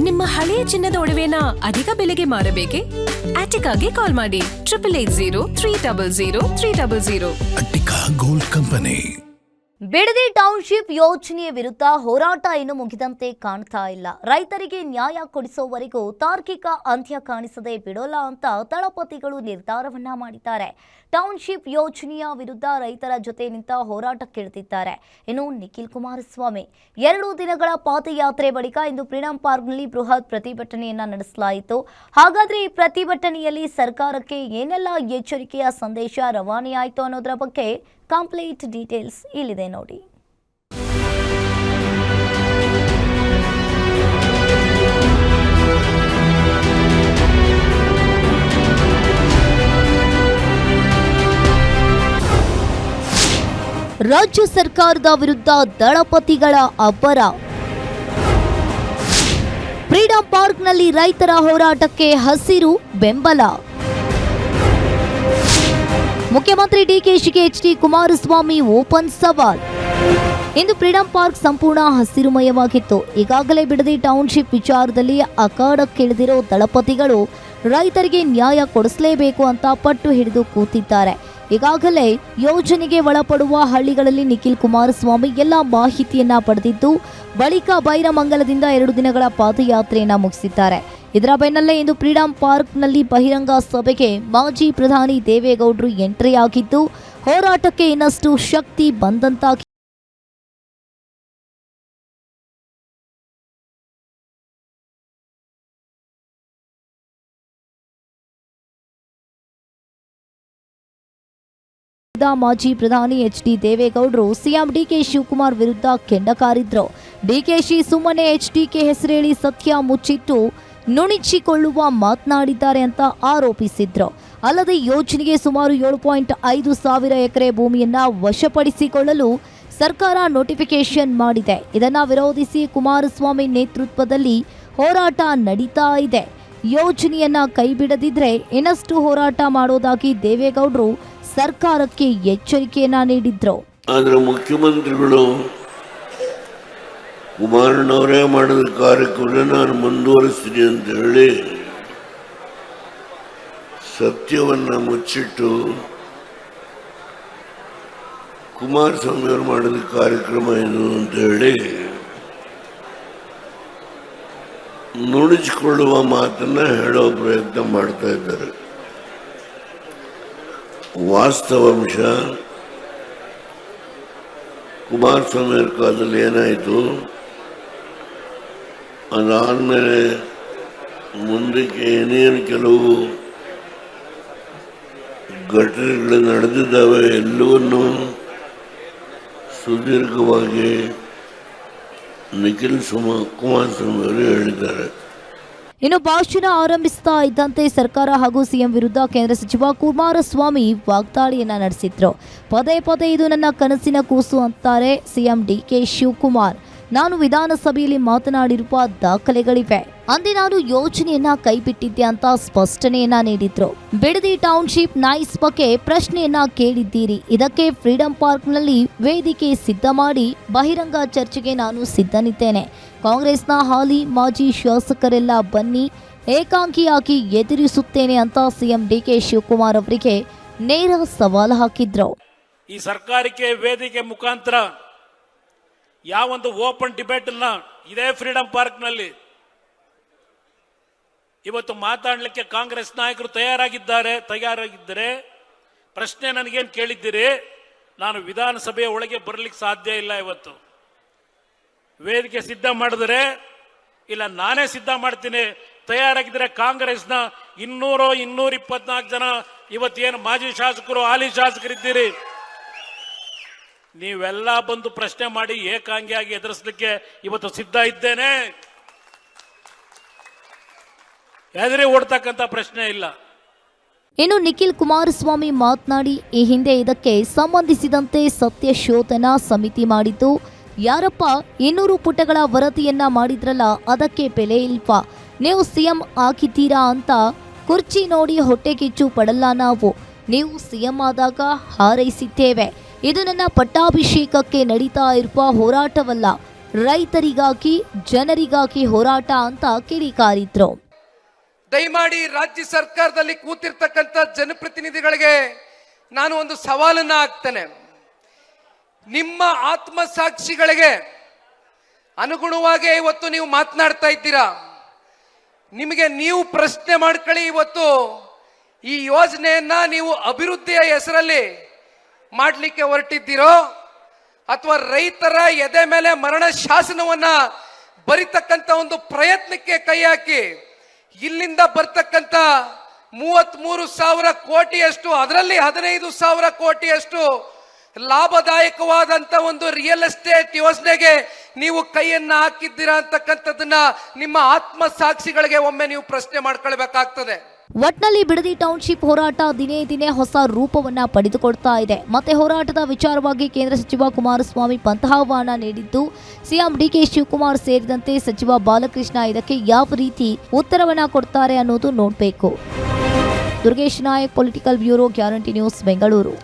ನಿಮ್ಮ ಹಳೆಯ ಚಿನ್ನದ ಒಡವೆನ ಅಧಿಕ ಬೆಲೆಗೆ ಮಾರಬೇಕೆ? ಆಟಿಕಾಗೆ ಕಾಲ್ ಮಾಡಿ 8880 Attica gold company. Bidadi township ಯೋಜನೆಯ ವಿರುದ್ಧ ಹೋರಾಟ ಇನ್ನು ಮುಗಿದಂತೆ ಕಾಣ್ತಾ ಇಲ್ಲ. ರೈತರಿಗೆ ನ್ಯಾಯ ಕೊಡಿಸುವವರೆಗೂ ತಾರ್ಕಿಕ ಅಂತ್ಯ ಕಾಣಿಸದೆ ಬಿಡೋಲ್ಲ ಅಂತ ದಳಪತಿಗಳು ನಿರ್ಧಾರವನ್ನ ಮಾಡಿದ್ದಾರೆ. ಟೌನ್ಶಿಪ್ ಯೋಜನೆಯ ವಿರುದ್ಧ ರೈತರ ಜೊತೆ ನಿಂತ ಹೋರಾಟಕ್ಕಿಳಿದಿದ್ದಾರೆ. ಇನ್ನು ನಿಖಿಲ್ ಕುಮಾರಸ್ವಾಮಿ 2 ದಿನಗಳ ಪಾದಯಾತ್ರೆ ಬಳಿಕ ಇಂದು ಫ್ರೀಡಂ ಪಾರ್ಕ್ನಲ್ಲಿ ಬೃಹತ್ ಪ್ರತಿಭಟನೆಯನ್ನ ನಡೆಸಲಾಯಿತು. ಹಾಗಾದ್ರೆ ಈ ಪ್ರತಿಭಟನೆಯಲ್ಲಿ ಸರ್ಕಾರಕ್ಕೆ ಏನೆಲ್ಲ ಎಚ್ಚರಿಕೆಯ ಸಂದೇಶ ರವಾನೆಯಾಯಿತು ಅನ್ನೋದರ ಬಗ್ಗೆ ಕಂಪ್ಲೀಟ್ ಡೀಟೇಲ್ಸ್ ಇಲ್ಲಿದೆ ನೋಡಿ. ರಾಜ್ಯ ಸರ್ಕಾರದ ವಿರುದ್ಧ ದಳಪತಿಗಳ ಅಬ್ಬರ. ಫ್ರೀಡಂ ಪಾರ್ಕ್ನಲ್ಲಿ ರೈತರ ಹೋರಾಟಕ್ಕೆ ಹಸಿರು ಬೆಂಬಲ. ಮುಖ್ಯಮಂತ್ರಿ ಡಿಕೆಶಿಗೆ ಎಚ್ಡಿ ಕುಮಾರಸ್ವಾಮಿ ಓಪನ್ ಸವಾಲ್. ಇಂದು ಫ್ರೀಡಂ ಪಾರ್ಕ್ ಸಂಪೂರ್ಣ ಹಸಿರುಮಯವಾಗಿತ್ತು. ಈಗಾಗಲೇ ಬಿಡದಿ ಟೌನ್ಶಿಪ್ ವಿಚಾರದಲ್ಲಿ ಅಖಾಡಕ್ಕಿಳಿದಿರೋ ದಳಪತಿಗಳು ರೈತರಿಗೆ ನ್ಯಾಯ ಕೊಡಿಸಲೇಬೇಕು ಅಂತ ಪಟ್ಟು ಹಿಡಿದು ಕೂತಿದ್ದಾರೆ. ಈಗಾಗಲೇ ಯೋಜನೆಗೆ ಒಳಪಡುವ ಹಳ್ಳಿಗಳಲ್ಲಿ ನಿಖಿಲ್ ಕುಮಾರಸ್ವಾಮಿ ಎಲ್ಲ ಮಾಹಿತಿಯನ್ನ ಪಡೆದಿದ್ದು ಬಳಿಕ ಬೈರಮಂಗಲದಿಂದ 2 ದಿನಗಳ ಪಾದಯಾತ್ರೆಯನ್ನ ಮುಗಿಸಿದ್ದಾರೆ. ಇದರ ಬೆನ್ನಲ್ಲೇ ಇಂದು ಫ್ರೀಡಂ ಪಾರ್ಕ್ನಲ್ಲಿ ಬಹಿರಂಗ ಸಭೆಗೆ ಮಾಜಿ ಪ್ರಧಾನಿ ದೇವೇಗೌಡರು ಎಂಟ್ರಿ ಆಗಿದ್ದು ಹೋರಾಟಕ್ಕೆ ಇನ್ನಷ್ಟು ಶಕ್ತಿ ಬಂದಂತಾಗಿದೆ. ಮಾಜಿ ಪ್ರಧಾನಿ ಎಚ್ಡಿ ದೇವೇಗೌಡರು ಸಿಎಂ ಡಿಕೆ ಶಿವಕುಮಾರ್ ವಿರುದ್ಧ ಕೆಂಡಕಾರಿದ್ರು. ಡಿಕೆಶಿ ಸುಮ್ಮನೆ ಎಚ್ಡಿಕೆ ಹೆಸರೇಳಿ ಸತ್ಯ ಮುಚ್ಚಿಟ್ಟು ನುಣಿಚಿಕೊಳ್ಳುವ ಮಾತನಾಡಿದ್ದಾರೆ ಅಂತ ಆರೋಪಿಸಿದ್ರು. ಅಲ್ಲದೆ ಯೋಜನೆಗೆ ಸುಮಾರು 7.5 ಸಾವಿರ ಎಕರೆ ಭೂಮಿಯನ್ನ ವಶಪಡಿಸಿಕೊಳ್ಳಲು ಸರ್ಕಾರ ನೋಟಿಫಿಕೇಶನ್ ಮಾಡಿದೆ. ಇದನ್ನ ವಿರೋಧಿಸಿ ಕುಮಾರಸ್ವಾಮಿ ನೇತೃತ್ವದಲ್ಲಿ ಹೋರಾಟ ನಡೀತಾ ಇದೆ. ಯೋಜನೆಯನ್ನ ಕೈಬಿಡದಿದ್ರೆ ಇನ್ನಷ್ಟು ಹೋರಾಟ ಮಾಡೋದಾಗಿ ದೇವೇಗೌಡರು ಸರ್ಕಾರಕ್ಕೆ ಎಚ್ಚರಿಕೆಯನ್ನ ನೀಡಿದ್ರು. ಆದ್ರೆ ಮುಖ್ಯಮಂತ್ರಿಗಳು ಕುಮಾರಣ್ಣವರೇ ಮಾಡಿದ ಕಾರ್ಯಕ್ರಮ ನಾನು ಮುಂದುವರಿಸ್ತೀನಿ ಅಂತ ಹೇಳಿ ಸತ್ಯವನ್ನ ಮುಚ್ಚಿಟ್ಟು ಕುಮಾರಸ್ವಾಮಿ ಅವರು ಮಾಡಿದ ಕಾರ್ಯಕ್ರಮ ಏನು ಅಂತ ಹೇಳಿ ನುಡಿಸಿಕೊಳ್ಳುವ ಮಾತನ್ನ ಹೇಳೋ ಪ್ರಯತ್ನ ಮಾಡ್ತಾ ಇದ್ದಾರೆ. ವಾಸ್ತವಾಂಶ ಕುಮಾರಸ್ವಾಮಿ ಅವರ ಕಾಲದಲ್ಲಿ ಏನಾಯಿತು, ಅದಾದಮೇಲೆ ಮುಂದಕ್ಕೆ ಏನೇನು ಕೆಲವು ಘಟನೆಗಳು ನಡೆದಿದ್ದಾವೆ ಎಲ್ಲವನ್ನೂ ಸುದೀರ್ಘವಾಗಿ ನಿಖಿಲ್ ಕುಮಾರಸ್ವಾಮಿ ಅವರು ಹೇಳಿದ್ದಾರೆ. ಇನ್ನು ಭಾಷಣ ಆರಂಭಿಸ್ತಾ ಇದ್ದಂತೆ ಸರ್ಕಾರ ಹಾಗೂ ಸಿಎಂ ವಿರುದ್ಧ ಕೇಂದ್ರ ಸಚಿವ ಕುಮಾರಸ್ವಾಮಿ ವಾಗ್ದಾಳಿಯನ್ನ ನಡೆಸಿದ್ರು. ಪದೇ ಪದೇ ಇದು ನನ್ನ ಕನಸಿನ ಕೂಸು ಅಂತಾರೆ ಸಿಎಂ ಡಿಕೆ ಶಿವಕುಮಾರ್. ನಾನು ವಿಧಾನಸಭೆಯಲ್ಲಿ ಮಾತನಾಡಿರುವ ದಾಖಲೆಗಳಿವೆ. ಅಂದೇ ನಾನು ಯೋಜನೆಯನ್ನ ಕೈಬಿಟ್ಟಿದ್ದೆ ಅಂತ ಸ್ಪಷ್ಟನೆಯನ್ನ ನೀಡಿದ್ರು. ಬಿಡದಿ ಟೌನ್ಶಿಪ್ ನೈಸ್ ಬಗ್ಗೆ ಪ್ರಶ್ನೆಯನ್ನ ಕೇಳಿದ್ದೀರಿ. ಇದಕ್ಕೆ ಫ್ರೀಡಂ ಪಾರ್ಕ್ನಲ್ಲಿ ವೇದಿಕೆ ಸಿದ್ಧ ಮಾಡಿ ಬಹಿರಂಗ ಚರ್ಚೆಗೆ ನಾನು ಸಿದ್ಧನಿದ್ದೇನೆ. ಕಾಂಗ್ರೆಸ್ನ ಹಾಲಿ ಮಾಜಿ ಶಾಸಕರೆಲ್ಲ ಬನ್ನಿ, ಏಕಾಂಗಿಯಾಗಿ ಎದುರಿಸುತ್ತೇನೆ ಅಂತ ಸಿಎಂ ಡಿಕೆ ಶಿವಕುಮಾರ್ ಅವರಿಗೆ ನೇರ ಸವಾಲು ಹಾಕಿದ್ರು. ಈ ಸರ್ಕಾರಕ್ಕೆ ವೇದಿಕೆ ಮುಖಾಂತರ ಯಾವೊಂದು ಓಪನ್ ಡಿಬೇಟ್ ಅನ್ನ ಇದೇ ಫ್ರೀಡಂ ಪಾರ್ಕ್ ನಲ್ಲಿ ಇವತ್ತು ಮಾತಾಡಲಿಕ್ಕೆ ಕಾಂಗ್ರೆಸ್ ನಾಯಕರು ತಯಾರಾಗಿದ್ದರೆ ಪ್ರಶ್ನೆ ನನಗೇನು ಕೇಳಿದ್ದೀರಿ, ನಾನು ವಿಧಾನಸಭೆಯ ಒಳಗೆ ಬರಲಿಕ್ಕೆ ಸಾಧ್ಯ ಇಲ್ಲ. ಇವತ್ತು ವೇದಿಕೆ ಸಿದ್ಧ ಮಾಡಿದ್ರೆ ಇಲ್ಲ ನಾನೇ ಸಿದ್ಧ ಮಾಡ್ತೀನಿ, ತಯಾರಾಗಿದ್ದರೆ ಕಾಂಗ್ರೆಸ್ನ 224 ಜನ ಇವತ್ತೇನು ಮಾಜಿ ಶಾಸಕರು ಹಾಲಿ ಶಾಸಕರಿದ್ದೀರಿ, ನೀವೆಲ್ಲ ಬಂದು ಪ್ರಶ್ನೆ ಮಾಡಿ ಏಕಾಂಗಿಯಾಗಿ ಎದುರಿಸಲಿಕ್ಕೆ ಇವತ್ತು ಸಿದ್ಧ ಇದ್ದೇನೆ. ಎದುರಿ ಓಡ್ತಕ್ಕಂಥ ಪ್ರಶ್ನೆ ಇಲ್ಲ. ಇನ್ನು ನಿಖಿಲ್ ಕುಮಾರಸ್ವಾಮಿ ಮಾತನಾಡಿ, ಈ ಹಿಂದೆ ಇದಕ್ಕೆ ಸಂಬಂಧಿಸಿದಂತೆ ಸತ್ಯ ಶೋಧನಾ ಸಮಿತಿ ಮಾಡಿದ್ದು, ಯಾರಪ್ಪ 200 ಪುಟಗಳ ವರದಿಯನ್ನ ಮಾಡಿದ್ರಲ್ಲ ಅದಕ್ಕೆ ಬೆಲೆ ಇಲ್ವಾ, ನೀವು ಸಿಎಂ ಆಗಿದ್ದೀರಾ ಅಂತ ಕುರ್ಚಿ ನೋಡಿ ಹೊಟ್ಟೆ ಕಿಚ್ಚು ಪಡಲ್ಲ. ನಾವು ನೀವು ಸಿಎಂ ಆದಾಗ ಹಾರೈಸಿದ್ದೇವೆ. ಇದು ನನ್ನ ಪಟ್ಟಾಭಿಷೇಕಕ್ಕೆ ನಡೀತಾ ಇರುವ ಹೋರಾಟವಲ್ಲ. ರೈತರಿಗಾಗಿ ಜನರಿಗಾಗಿ ಹೋರಾಟ ಅಂತ ಕಿಡಿಕಾರಿದ್ರು. ದಯಮಾಡಿ ರಾಜ್ಯ ಸರ್ಕಾರದಲ್ಲಿ ಕೂತಿರ್ತಕ್ಕಂಥ ಜನಪ್ರತಿನಿಧಿಗಳಿಗೆ ನಾನು ಒಂದು ಸವಾಲನ್ನ ಹಾಕ್ತೇನೆ. ನಿಮ್ಮ ಆತ್ಮಸಾಕ್ಷಿಗಳಿಗೆ ಅನುಗುಣವಾಗಿ ಇವತ್ತು ನೀವು ಮಾತನಾಡ್ತಾ ಇದ್ದೀರಾ. ನಿಮಗೆ ನೀವು ಪ್ರಶ್ನೆ ಮಾಡ್ಕೊಳ್ಳಿ, ಇವತ್ತು ಈ ಯೋಜನೆಯನ್ನ ನೀವು ಅಭಿವೃದ್ಧಿಯ ಹೆಸರಲ್ಲಿ ಮಾಡಲಿಕ್ಕೆ ಹೊರಟಿದ್ದೀರೋ ಅಥವಾ ರೈತರ ಎದೆ ಮೇಲೆ ಮರಣ ಶಾಸನವನ್ನ ಬರಿತಕ್ಕಂಥ ಒಂದು ಪ್ರಯತ್ನಕ್ಕೆ ಕೈ ಹಾಕಿ ಇಲ್ಲಿಂದ ಬರ್ತಕ್ಕಂಥ 33,000 ಕೋಟಿಯಷ್ಟು, ಅದರಲ್ಲಿ 15,000 ಕೋಟಿಯಷ್ಟು ಲಾಭದಾಯಕವಾದಂತ ಒಂದು ರಿಯಲ್ ಎಸ್ಟೇಟ್ ಯೋಜನೆಗೆ ನೀವು ಕೈಯನ್ನ ಹಾಕಿದ್ದೀರಾ ಅಂತಕ್ಕಂಥದ್ದನ್ನ ನಿಮ್ಮ ಆತ್ಮಸಾಕ್ಷಿಗಳಿಗೆ ಒಮ್ಮೆ ನೀವು ಪ್ರಶ್ನೆ ಮಾಡ್ಕೊಳ್ಬೇಕಾಗ್ತದೆ. ಒಟ್ನಲ್ಲಿ ಬಿಡದಿ ಟೌನ್ಶಿಪ್ ಹೋರಾಟ ದಿನೇ ದಿನೇ ಹೊಸ ರೂಪವನ್ನ ಪಡೆದುಕೊಳ್ತಾ ಇದೆ. ಮತ್ತೆ ಹೋರಾಟದ ವಿಚಾರವಾಗಿ ಕೇಂದ್ರ ಸಚಿವ ಕುಮಾರಸ್ವಾಮಿ ಪಂಥಾಹ್ವಾನ ನೀಡಿದ್ದು, ಸಿಎಂ ಡಿಕೆ ಶಿವಕುಮಾರ್ ಸೇರಿದಂತೆ ಸಚಿವ ಬಾಲಕೃಷ್ಣ ಇದಕ್ಕೆ ಯಾವ ರೀತಿ ಉತ್ತರವನ್ನ ಕೊಡ್ತಾರೆ ಅನ್ನೋದು ನೋಡಬೇಕು. Durgesh Nayak, political bureau, guarantee news, Bengaluru.